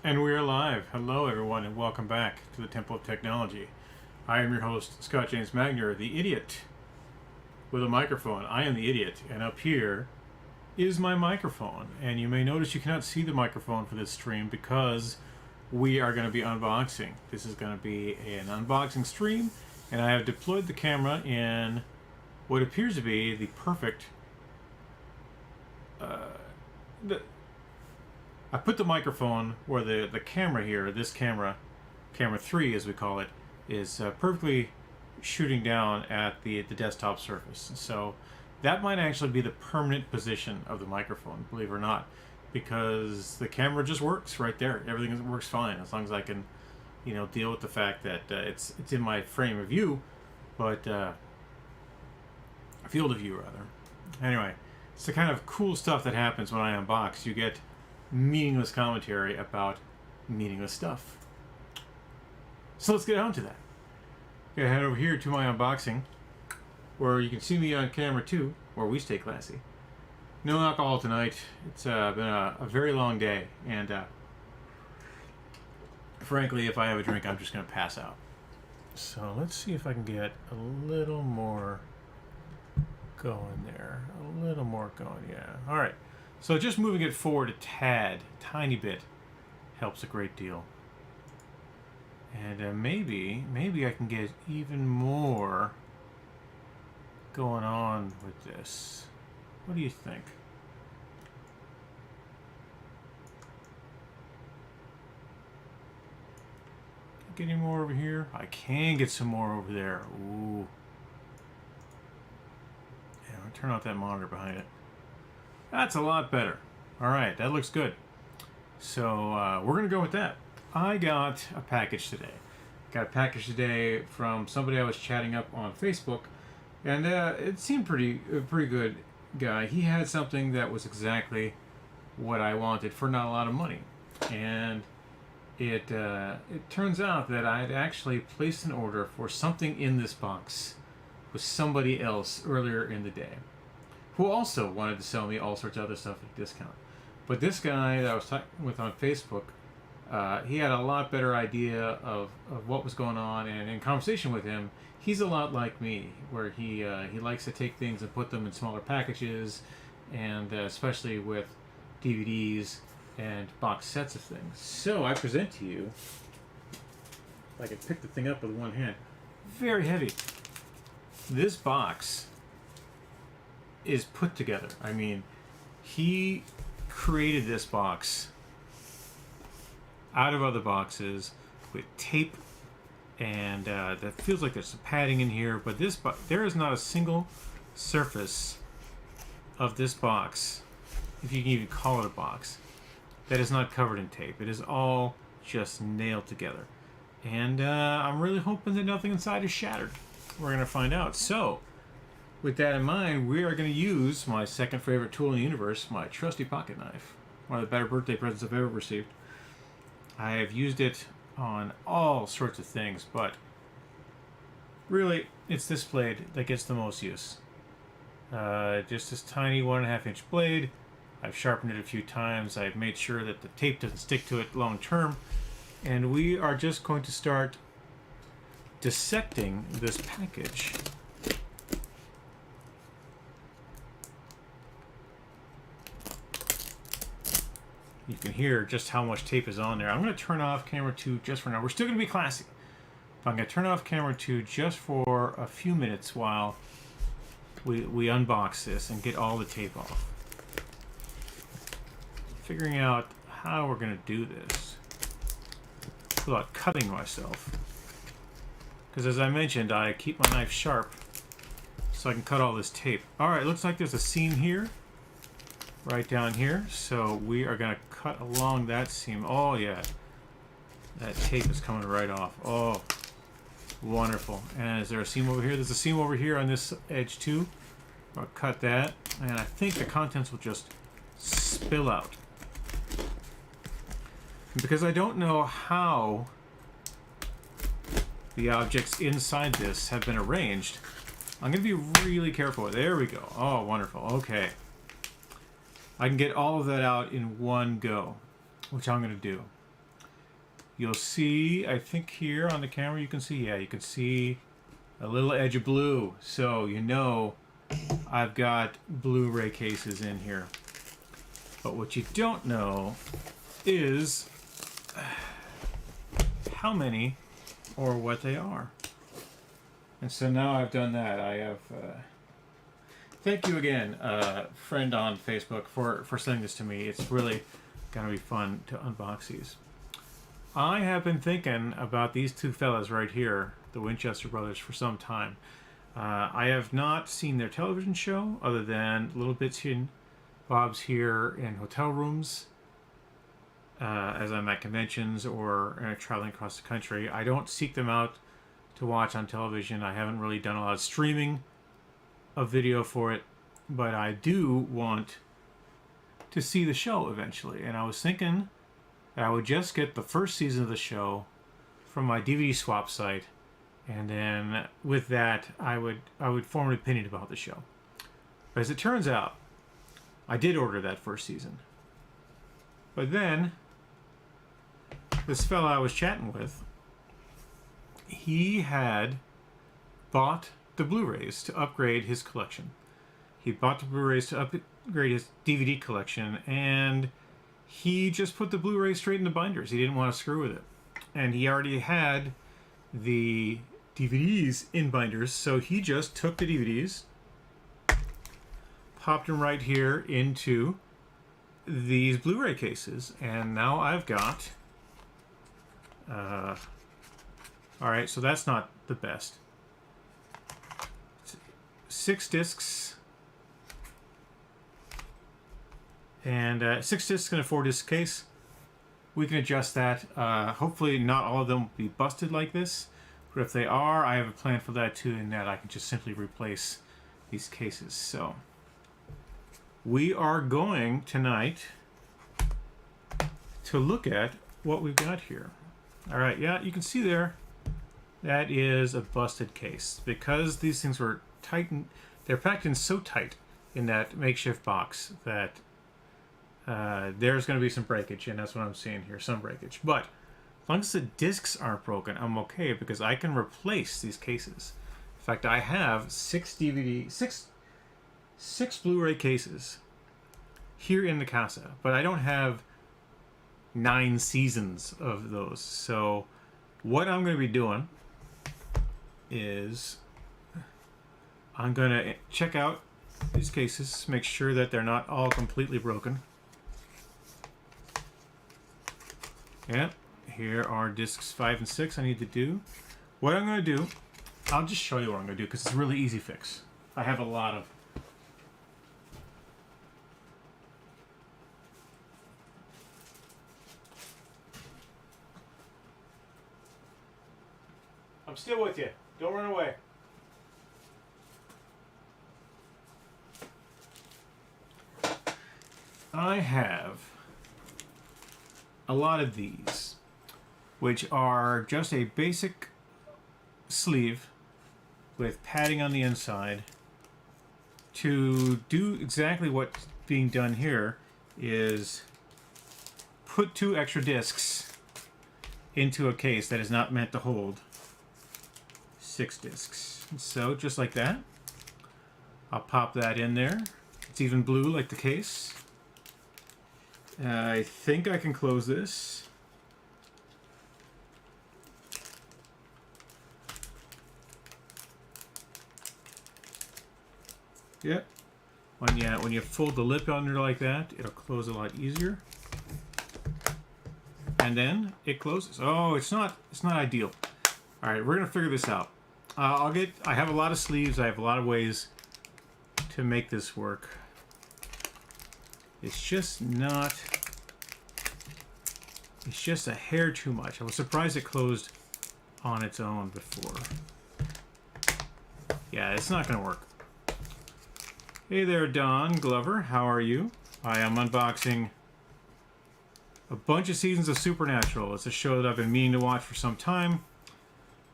And we are live. Hello, everyone, and welcome back to the Temple of Technology. I am your host, Scott James Magner, the idiot with a microphone. I am the idiot, and up here is my microphone. And you may notice you cannot see the microphone for this stream because we are going to be unboxing. This is going to be an unboxing stream, and I have deployed the camera in what appears to be the perfect. I put the microphone where the camera here, this camera 3 as we call it, is perfectly shooting down at the desktop surface. So that might actually be the permanent position of the microphone, believe it or not, because the camera just works right there. Everything works fine as long as I can, deal with the fact that it's in my frame of view, but field of view rather. Anyway, it's the kind of cool stuff that happens when I unbox. You get meaningless commentary about meaningless stuff. So let's get on to that. Gonna head over here to my unboxing, where you can see me on camera too, where we stay classy. No alcohol tonight. It's been a very long day, and frankly, if I have a drink, I'm just gonna pass out. So let's see if I can get a little more going there. A little more going, yeah. All right. So just moving it forward a tiny bit, helps a great deal. And maybe I can get even more going on with this. What do you think? Get any more over here? I can get some more over there. Ooh. Yeah, I'll turn off that monitor behind it. That's a lot better. All right, that looks good. So we're going to go with that. I got a package today. Got a package today from somebody I was chatting up on Facebook, and it seemed pretty good guy. He had something that was exactly what I wanted for not a lot of money. And it turns out that I had actually placed an order for something in this box with somebody else earlier in the day, who also wanted to sell me all sorts of other stuff at a discount. But this guy that I was talking with on Facebook, he had a lot better idea of what was going on, and in conversation with him, he's a lot like me, where he likes to take things and put them in smaller packages, and especially with DVDs and box sets of things. So I present to you, if I can pick the thing up with one hand, very heavy. This box is put together. I mean, he created this box out of other boxes with tape, and that feels like there's some padding in here, but there is not a single surface of this box, if you can even call it a box, that is not covered in tape. It is all just nailed together, and I'm really hoping that nothing inside is shattered. We're gonna find out. So with that in mind, we are going to use my second favorite tool in the universe, my trusty pocket knife. One of the better birthday presents I've ever received. I have used it on all sorts of things, but really, it's this blade that gets the most use. Just this tiny 1.5 inch blade. I've sharpened it a few times. I've made sure that the tape doesn't stick to it long term. And we are just going to start dissecting this package. You can hear just how much tape is on there. I'm going to turn off camera 2 just for now. We're still going to be classy. But I'm going to turn off camera 2 just for a few minutes while we unbox this and get all the tape off. Figuring out how we're going to do this without cutting myself. Because as I mentioned, I keep my knife sharp so I can cut all this tape. Alright, looks like there's a seam here. Right down here. So we are going to cut along that seam. Oh yeah. That tape is coming right off. Oh, wonderful. And is there a seam over here? There's a seam over here on this edge too. I'll cut that. And I think the contents will just spill out. Because I don't know how the objects inside this have been arranged, I'm going to be really careful. There we go. Oh, wonderful. Okay. I can get all of that out in one go, which I'm going to do. you'll see, I think here on the camera you can see, yeah, you can see a little edge of blue. So you know I've got Blu-ray cases in here. But what you don't know is how many or what they are. And so now I've done that. I have... thank you again, friend on Facebook, for sending this to me. It's really going to be fun to unbox these. I have been thinking about these two fellas right here, the Winchester brothers, for some time. I have not seen their television show other than little bits and bobs here in hotel rooms as I'm at conventions or traveling across the country. I don't seek them out to watch on television. I haven't really done a lot of streaming of video for it, but I do want to see the show eventually. And I was thinking that I would just get the first season of the show from my DVD swap site, and then with that I would form an opinion about the show. But as it turns out, I did order that first season. But then this fella I was chatting with, he had bought the Blu-rays to upgrade his collection. He bought the Blu-rays to upgrade his DVD collection, and he just put the Blu-rays straight into binders. He didn't want to screw with it. And he already had the DVDs in binders, so he just took the DVDs, popped them right here into these Blu-ray cases, and now I've got... Alright, so that's not the best. 6 discs. And 6 discs in a 4-disc case. We can adjust that. Hopefully not all of them will be busted like this. But if they are, I have a plan for that too, in that I can just simply replace these cases. So we are going tonight to look at what we've got here. Alright, yeah, you can see there, that is a busted case. Because these things were tightened, they're packed in so tight in that makeshift box that there's going to be some breakage, and that's what I'm seeing here, some breakage. But as long as the discs aren't broken, I'm okay, because I can replace these cases. In fact, I have 6 Blu-ray cases here in the casa, but I don't have 9 seasons of those. So what I'm going to be doing is I'm going to check out these cases, make sure that they're not all completely broken. Yep, here are discs 5 and 6 I need to do. What I'm going to do, I'll just show you what I'm going to do, because it's a really easy fix. I have a lot of... I'm still with you. Don't run away. I have a lot of these, which are just a basic sleeve with padding on the inside. To do exactly what's being done here is put 2 extra discs into a case that is not meant to hold 6 discs. So just like that, I'll pop that in there. It's even blue like the case. I think I can close this. Yep. When you fold the lip under like that, it'll close a lot easier. And then it closes. Oh, it's not ideal. All right, we're gonna figure this out. I have a lot of sleeves. I have a lot of ways to make this work. It's just not... It's just a hair too much. I was surprised it closed on its own before. Yeah, it's not going to work. Hey there, Don Glover. How are you? I am unboxing a bunch of seasons of Supernatural. It's a show that I've been meaning to watch for some time.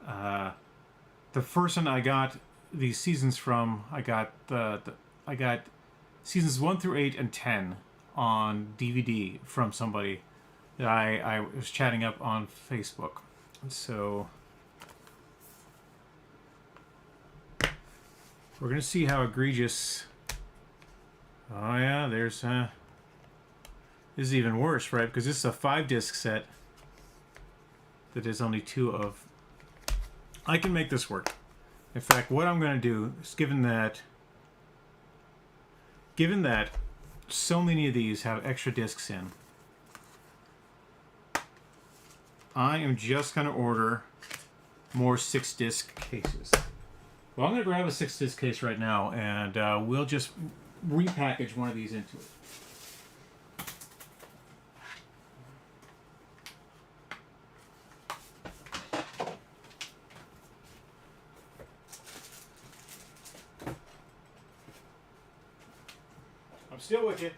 The first one I got these seasons from, I got seasons 1 through 8 and 10 on DVD from somebody that I was chatting up on Facebook. So we're going to see how egregious... Oh yeah, there's... this is even worse, right? Because this is a 5-disc set that is only 2 of. I can make this work. In fact, what I'm going to do is, given that so many of these have extra discs in, I am just going to order more 6-disc cases. Well, I'm going to grab a 6-disc case right now, and we'll just repackage one of these into it. I'm still with you.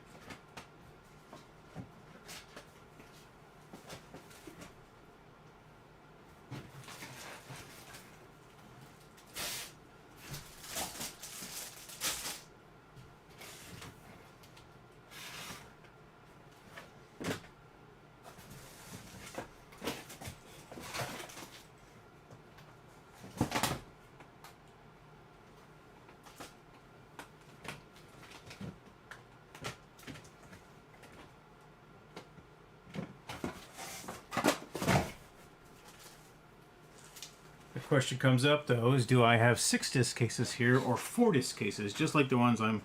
Question comes up though is, do I have 6-disc cases here or 4-disc cases, just like the ones I'm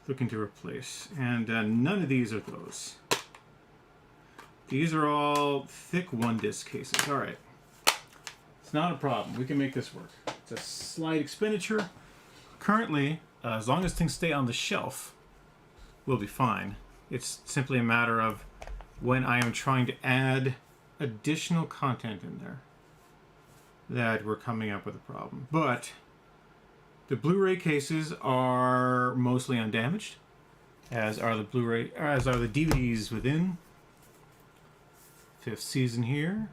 looking to replace? And none of these are those. These are all thick 1-disc cases. All right, it's not a problem. We can make this work. It's a slight expenditure. Currently, as long as things stay on the shelf, we'll be fine. It's simply a matter of when I am trying to add additional content in there that we're coming up with a problem. But the Blu-ray cases are mostly undamaged, as are the DVDs within. 5th season here.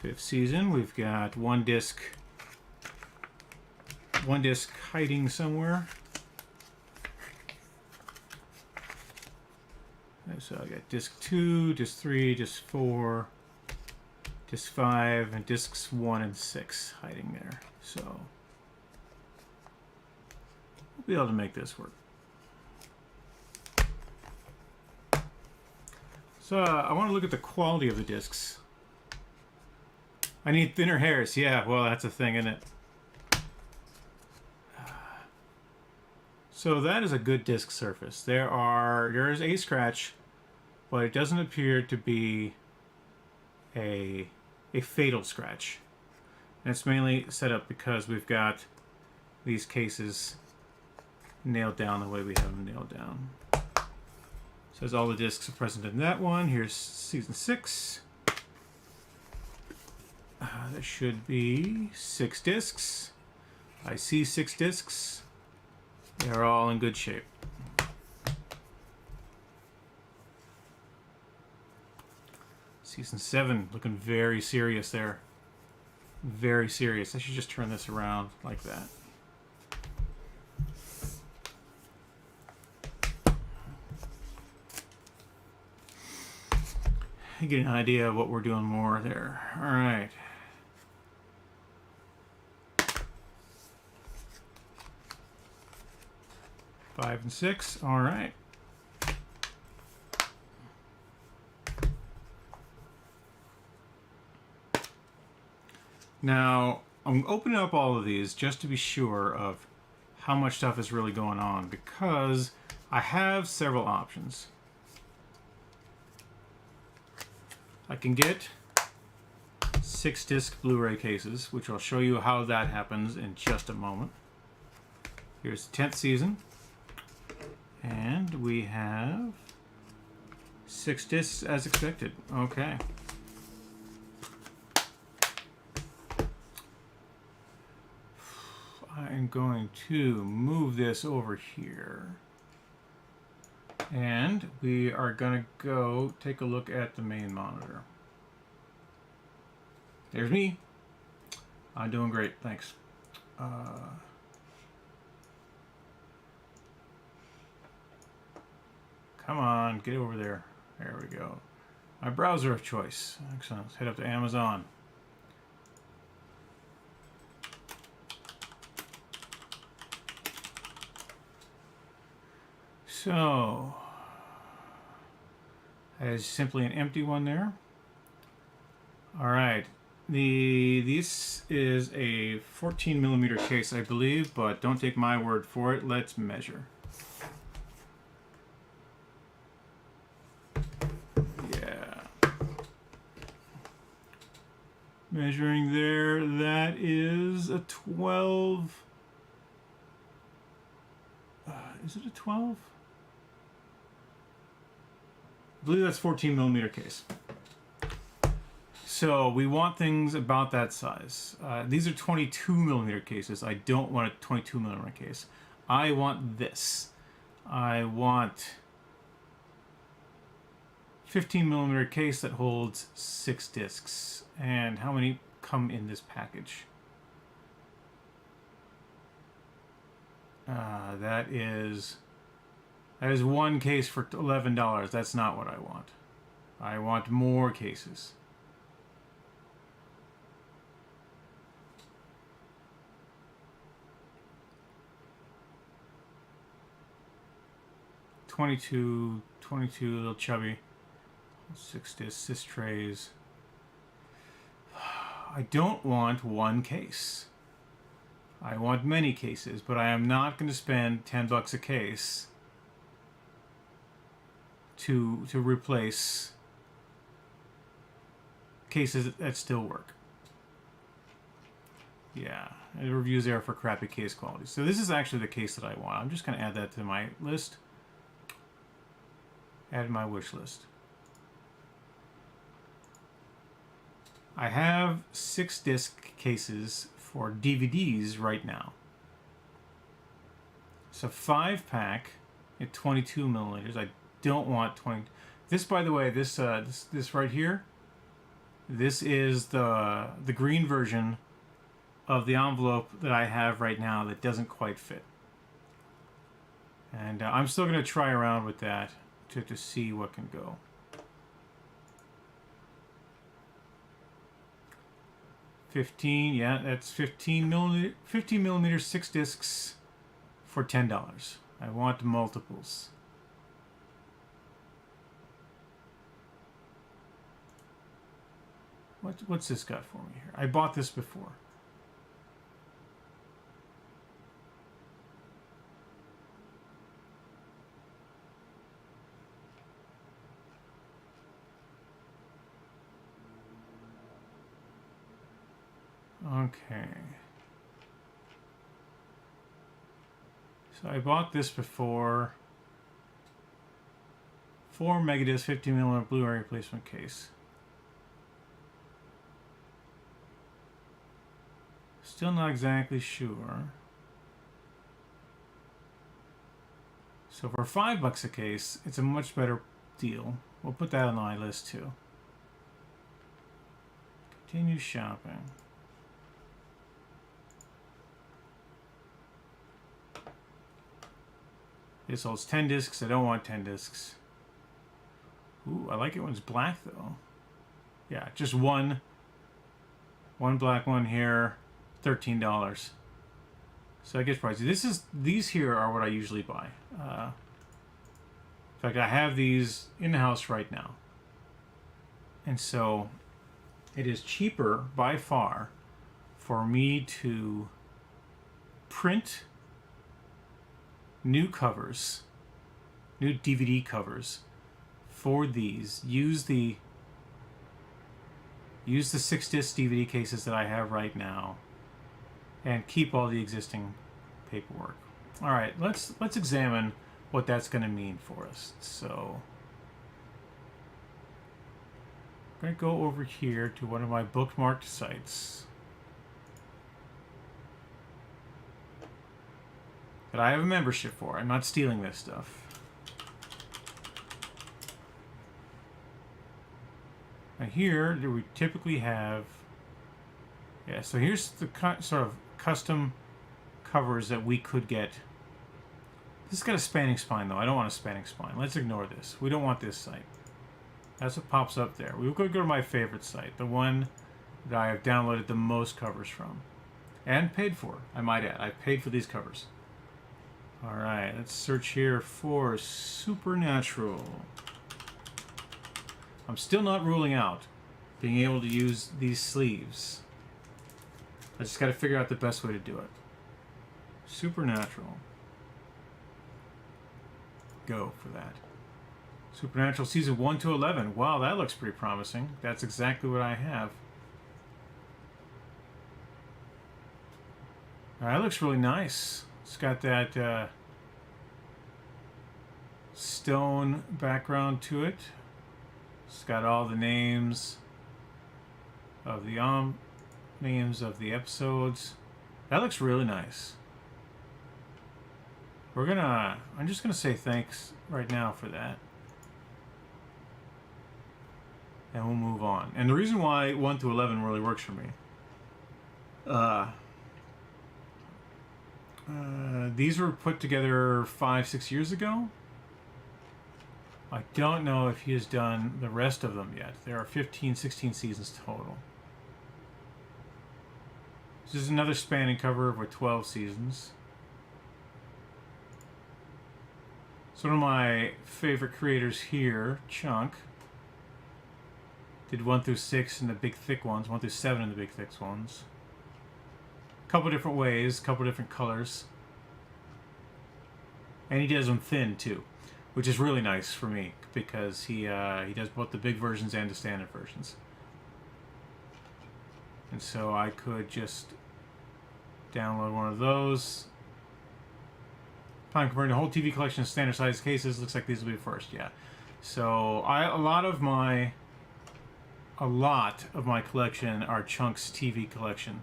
5th season, we've got 1-disc hiding somewhere. So I got disc 2, disc 3, disc 4, disc 5, and discs 1 and 6 hiding there. So we'll be able to make this work. So I want to look at the quality of the discs. I need thinner hairs. Yeah, well, that's a thing, isn't it? So that is a good disc surface. There is a scratch, but it doesn't appear to be a fatal scratch. And it's mainly set up because we've got these cases nailed down the way we have them nailed down. Says all the discs are present in that one. Here's season 6. There should be 6 discs. I see 6 discs. They're all in good shape. Season 7 looking very serious there. Very serious. I should just turn this around like that. You get an idea of what we're doing more there. All right. Five and 6. All right. Now, I'm opening up all of these just to be sure of how much stuff is really going on, because I have several options. I can get 6-disc Blu-ray cases, which I'll show you how that happens in just a moment. Here's the 10th season. And we have 6 discs as expected. Okay. I'm going to move this over here. And we are going to go take a look at the main monitor. There's me. I'm doing great, thanks. Come on, get over there. There we go. My browser of choice. Excellent. Let's head up to Amazon. So, that is simply an empty one there. All right. This is a 14 millimeter case, I believe, but don't take my word for it. Let's measure. Yeah. Measuring there, that is a 12. Is it a 12? I believe that's 14 millimeter case. So we want things about that size. These are 22 millimeter cases. I don't want a 22 millimeter case. I want this. I want 15 millimeter case that holds 6 discs. And how many come in this package? That is one case for $11. That's not what I want. I want more cases. $22, a little chubby. 6 disc trays. I don't want one case. I want many cases, but I am not going to spend $10 a case to replace cases that still work. Yeah, the reviews there for crappy case quality. So this is actually the case that I want. I'm just going to add that to my list. Add my wish list. I have 6 disc cases for DVDs right now. So 5-pack at 22 milliliters. I don't want 20. This, by the way, this right here. This is the green version of the envelope that I have right now that doesn't quite fit. And I'm still going to try around with that to see what can go. Yeah, that's 15 millimeter 6 discs for $10. I want multiples. What's this got for me here? I bought this before. Okay. So I bought this before. 4 megadisc 50 millimeter Blu-ray replacement case. Still not exactly sure. So for $5 a case, it's a much better deal. We'll put that on my list too. Continue shopping. This holds 10 discs. I don't want 10 discs. Ooh, I like it when it's black though. Yeah, just one black one here, $13. So I guess pricey. These here are what I usually buy. In fact, I have these in the house right now. And so it is cheaper by far for me to print new covers, new DVD covers for these. Use the 6-disc DVD cases that I have right now, and keep all the existing paperwork. All right, let's examine what that's going to mean for us. So I'm going to go over here to one of my bookmarked sites that I have a membership for. I'm not stealing this stuff. Now here, we typically have... Yeah, so here's the sort of custom covers that we could get. This has got a spanning spine, though. I don't want a spanning spine. Let's ignore this. We don't want this site. That's what pops up there. We could go to my favorite site, the one that I have downloaded the most covers from. And paid for, I might add. I paid for these covers. Alright, let's search here for Supernatural. I'm still not ruling out being able to use these sleeves. I just gotta figure out the best way to do it. Supernatural. Go for that. Supernatural season 1 to 11. Wow, that looks pretty promising. That's exactly what I have. That looks really nice. It's got that stone background to it. It's got all the names of the episodes. That looks really nice. I'm just gonna say thanks right now for that. And we'll move on. And the reason why 1 to 11 really works for me. These were put together 5-6 years ago. I don't know if he has done the rest of them yet. There are 15-16 seasons total. This is another spanning cover with 12 seasons. So one of my favorite creators here, Chunk, did 1 through 6 in the big thick ones, 1 through 7 in the big thick ones. Couple different ways, couple different colors. And he does them thin too, which is really nice for me because he does both the big versions and the standard versions. And so I could just download one of those. Upon converting the whole TV collection to standard size cases, looks like these will be first, yeah. So a lot of my collection are Chunk's TV collection.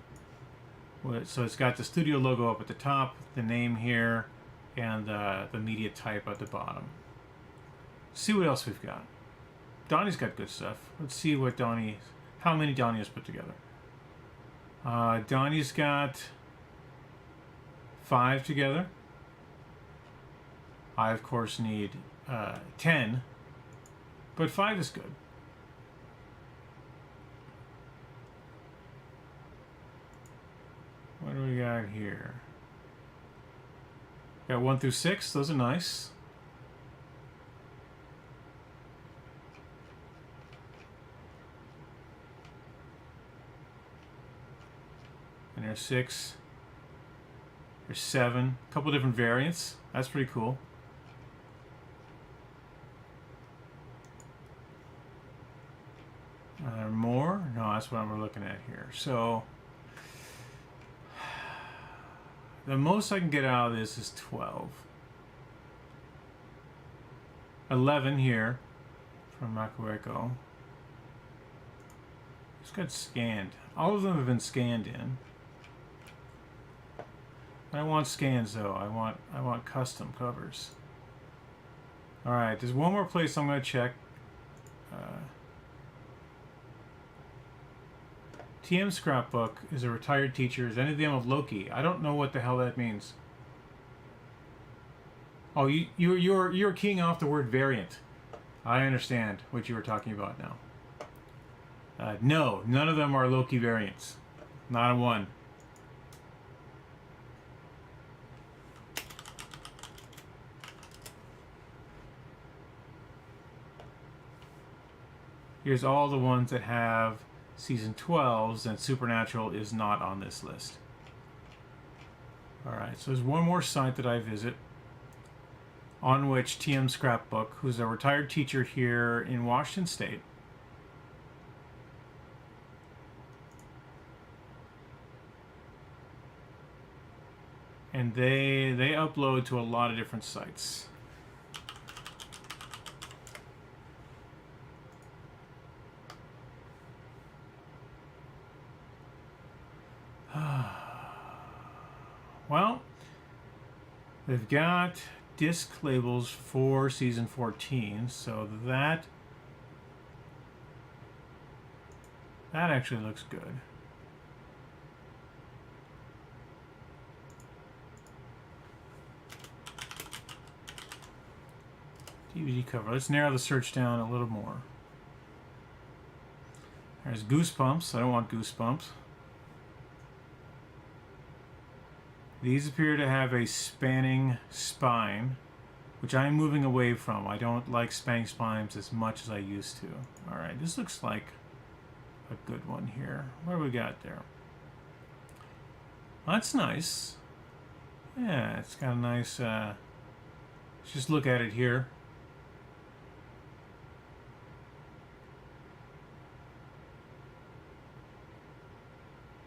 So it's got the studio logo up at the top, the name here, and the media type at the bottom. See what else we've got. Donnie's got good stuff. Let's see what how many Donnie has put together. Donnie's got 5 together. I, of course, need 10, but 5 is good. What do we got here? Got 1 through 6. Those are nice. And there's 6. There's 7. A couple different variants. That's pretty cool. More? No, that's what I'm looking at here. So the most I can get out of this is 12. 11 here from Makoeko. It's got scanned. All of them have been scanned in. I don't want scans though. I want custom covers. All right, there's one more place I'm going to check. TM Scrapbook is a retired teacher. Is any of them of Loki? I don't know what the hell that means. Oh, you're keying off the word variant. I understand what you were talking about now. No, none of them are Loki variants. Not a one. Here's all the ones that have season 12s, and Supernatural is not on this list. Alright, so there's one more site that I visit on which TM Scrapbook, who's a retired teacher here in Washington State, and they upload to a lot of different sites. Well, they've got disc labels for season 14, so that actually looks good. DVD cover. Let's narrow the search down a little more. There's Goosebumps. I don't want Goosebumps. These appear to have a spanning spine, which I'm moving away from. I don't like spanning spines as much as I used to. Alright, this looks like a good one here. What do we got there? That's nice. Yeah, it's got a nice... let's just look at it here.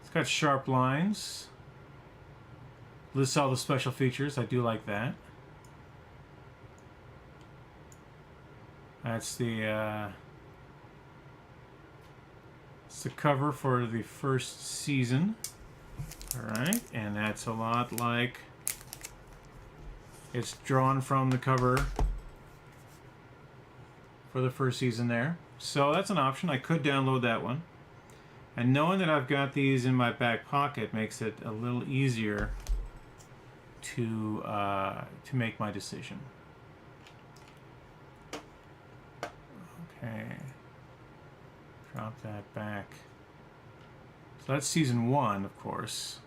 It's got sharp lines. Lists all the special features. I do like that. That's the it's the cover for the first season. Alright, and that's a lot like it's drawn from the cover for the first season there. So that's an option. I could download that one. And knowing that I've got these in my back pocket makes it a little easier to make my decision. Okay. Drop that back. So that's season 1, of course.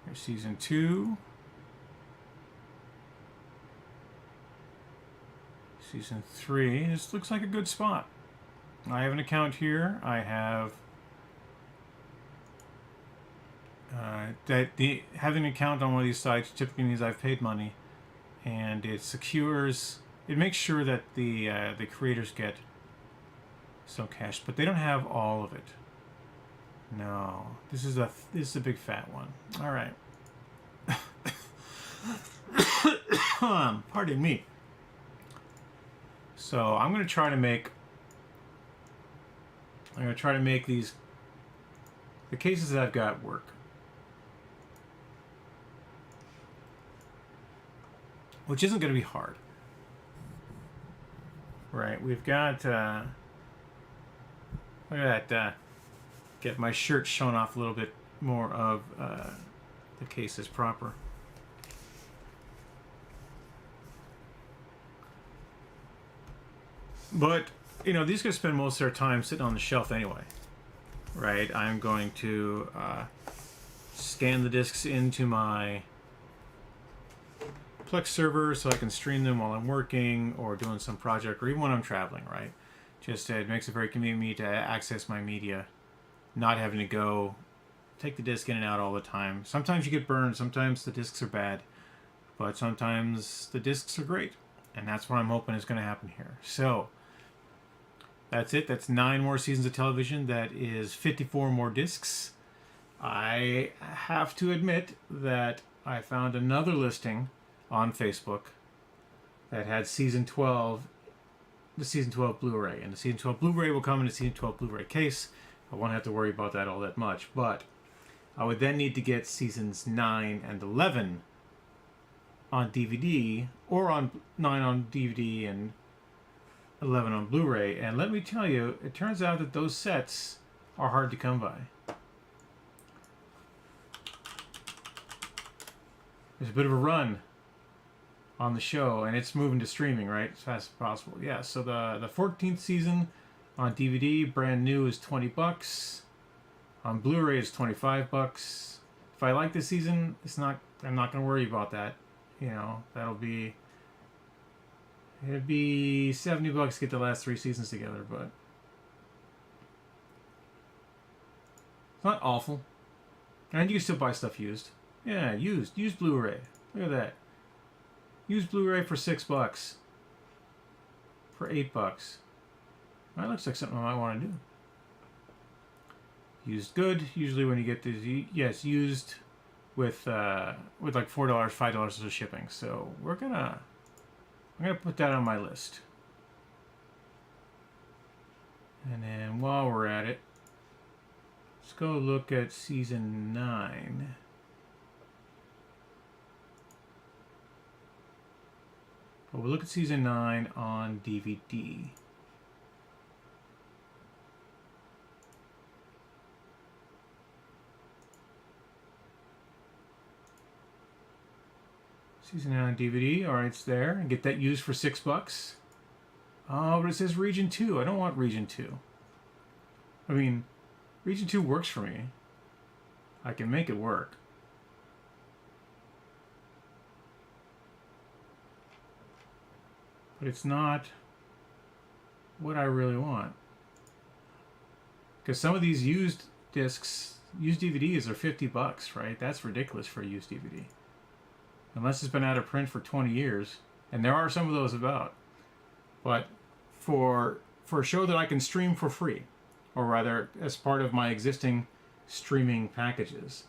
Here's season 2. Season 3. This looks like a good spot. I have an account here. I have having an account on one of these sites typically means I've paid money, and it secures. It makes sure that the creators get some cash, but they don't have all of it. No, this is a big fat one. All right. Pardon me. So I'm going to try to make these the cases that I've got work. Which isn't going to be hard. Right, we've got look at that, get my shirt shown off a little bit more of the cases proper. But, you know, these guys spend most of their time sitting on the shelf anyway. Right, I'm going to scan the discs into my Plex server so I can stream them while I'm working or doing some project or even when I'm traveling, right? Just it makes it very convenient for me to access my media, not having to go take the disc in and out all the time. Sometimes you get burned, sometimes the discs are bad, but sometimes the discs are great. And that's what I'm hoping is going to happen here. So, that's it. That's 9 more seasons of television. That is 54 more discs. I have to admit that I found another listing on Facebook that had season 12, the season 12 Blu-ray, and the season 12 Blu-ray will come in a season 12 Blu-ray case. I won't have to worry about that all that much, but I would then need to get seasons 9 and 11 on DVD, or on 9 on DVD and 11 on Blu-ray, and let me tell you, it turns out that those sets are hard to come by. There's a bit of a run on the show, and it's moving to streaming, right, as fast as possible. Yeah, so the 14th season on DVD, brand new, is $20. On Blu-ray, is $25. If I like this season, I'm not going to worry about that. You know, it'd be $70 to get the last 3 seasons together, but it's not awful. And you can still buy stuff used. Yeah, used Blu-ray. Look at that. Used Blu-ray for $6. For $8. That looks like something I might want to do. Used good. Usually when you get these, yes, used with like $4, $5 of shipping. So I'm gonna put that on my list. And then while we're at it, let's go look at season 9. But we'll look at season 9 on DVD. Season 9 on DVD. Alright, it's there. And get that used for $6. Oh, but it says Region 2. I don't want Region 2. I mean, Region 2 works for me. I can make it work. But it's not what I really want. Because some of these used discs, used DVDs are $50, right? That's ridiculous for a used DVD. Unless it's been out of print for 20 years. And there are some of those about. But for a show that I can stream for free, or rather as part of my existing streaming packages,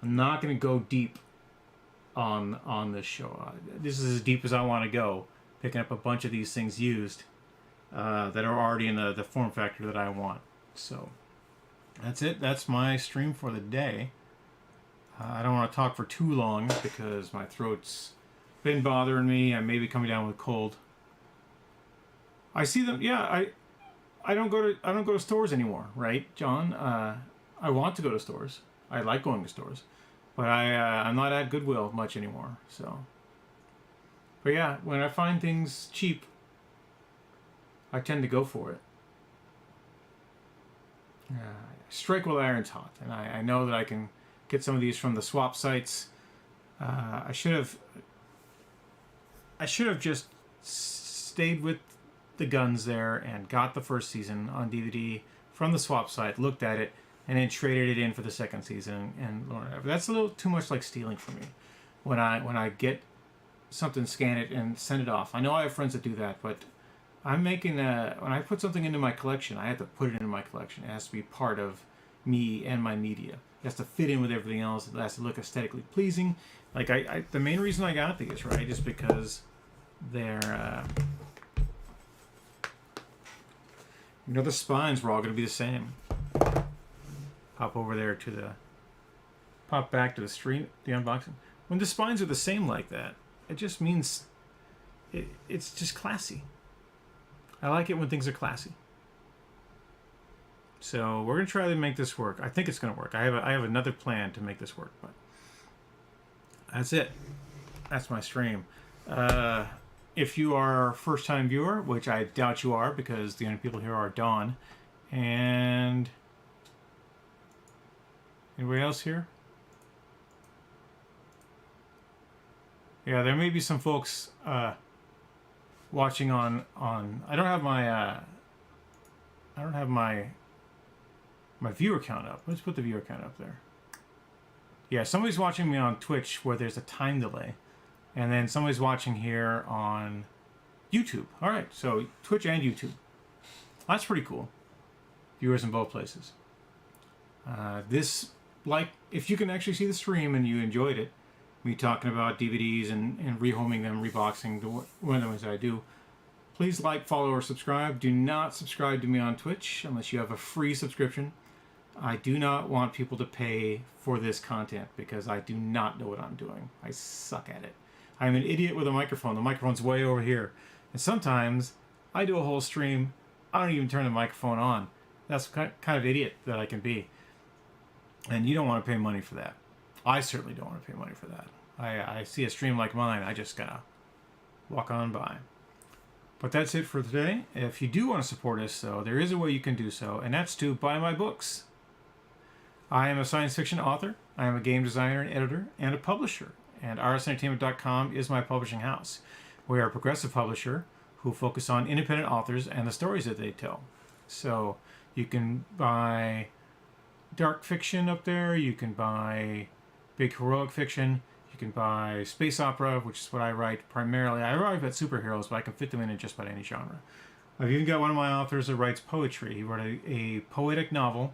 I'm not going to go deep on this show. This is as deep as I want to go, picking up a bunch of these things used that are already in the form factor that I want. So that's it. That's my stream for the day. I don't want to talk for too long because my throat's been bothering me. I may be coming down with a cold. I see them. Yeah, I don't go to stores anymore, right, John? I want to go to stores. I like going to stores, but I'm not at Goodwill much anymore. So, but yeah, when I find things cheap, I tend to go for it. Strike while iron's hot, and I know that I can get some of these from the swap sites. I should have just stayed with the guns there and got the first season on DVD from the swap site, looked at it, and then traded it in for the second season. And that's a little too much like stealing for me. When I get something, scan it and send it off. I know I have friends that do that, but I'm making when I put something into my collection, I have to put it into my collection. It has to be part of me and my media. It has to fit in with everything else. It has to look aesthetically pleasing. Like the main reason I got these, right, is because they're the spines were all going to be the same. Pop back to the stream, the unboxing. When the spines are the same like that, it just means it's just classy. I like it when things are classy. So we're going to try to make this work. I think it's going to work. I have another plan to make this work, but that's it. That's my stream. If you are a first-time viewer, which I doubt you are because the only people here are Dawn and anybody else here? Yeah, there may be some folks watching on. I don't have my viewer count up. Let's put the viewer count up there. Yeah, somebody's watching me on Twitch where there's a time delay. And then somebody's watching here on YouTube. All right, so Twitch and YouTube. That's pretty cool. Viewers in both places. If you can actually see the stream and you enjoyed it, me talking about DVDs and rehoming them, reboxing, one of the ones that I do, please like, follow, or subscribe. Do not subscribe to me on Twitch unless you have a free subscription. I do not want people to pay for this content because I do not know what I'm doing. I suck at it. I'm an idiot with a microphone. The microphone's way over here. And sometimes I do a whole stream, I don't even turn the microphone on. That's the kind of idiot that I can be. And you don't want to pay money for that. I certainly don't want to pay money for that. I see a stream like mine, I just gotta walk on by. But that's it for today. If you do want to support us, though, there is a way you can do so, and that's to buy my books. I am a science fiction author. I am a game designer and editor and a publisher. And rsentertainment.com is my publishing house. We are a progressive publisher who focus on independent authors and the stories that they tell. So you can buy dark fiction up there. You can buy big heroic fiction. You can buy space opera, which is what I write primarily. I write about superheroes, but I can fit them in just about any genre. I've even got one of my authors that writes poetry. He wrote a poetic novel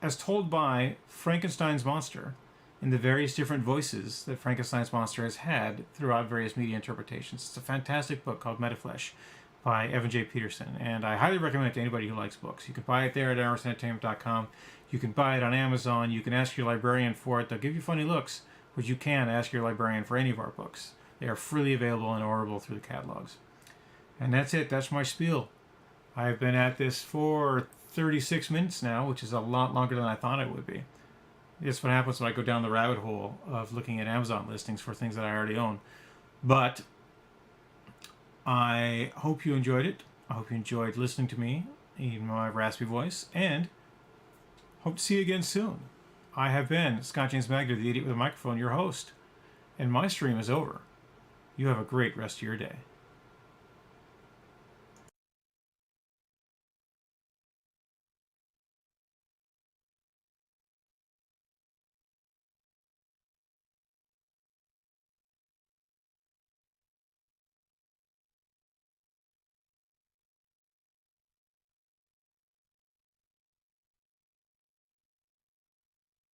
as told by Frankenstein's monster in the various different voices that Frankenstein's monster has had throughout various media interpretations. It's a fantastic book called Metaflesh by Evan J. Peterson, and I highly recommend it to anybody who likes books. You can buy it there at rsentertainment.com. You can buy it on Amazon. You can ask your librarian for it. They'll give you funny looks, but you can ask your librarian for any of our books. They are freely available and orderable through the catalogs. And that's it. That's my spiel. I've been at this for 36 minutes now, which is a lot longer than I thought it would be. It's what happens when I go down the rabbit hole of looking at Amazon listings for things that I already own. But I hope you enjoyed it. I hope you enjoyed listening to me, even my raspy voice, and hope to see you again soon. I have been Scott James Magner, the idiot with a microphone, your host, and my stream is over. You have a great rest of your day.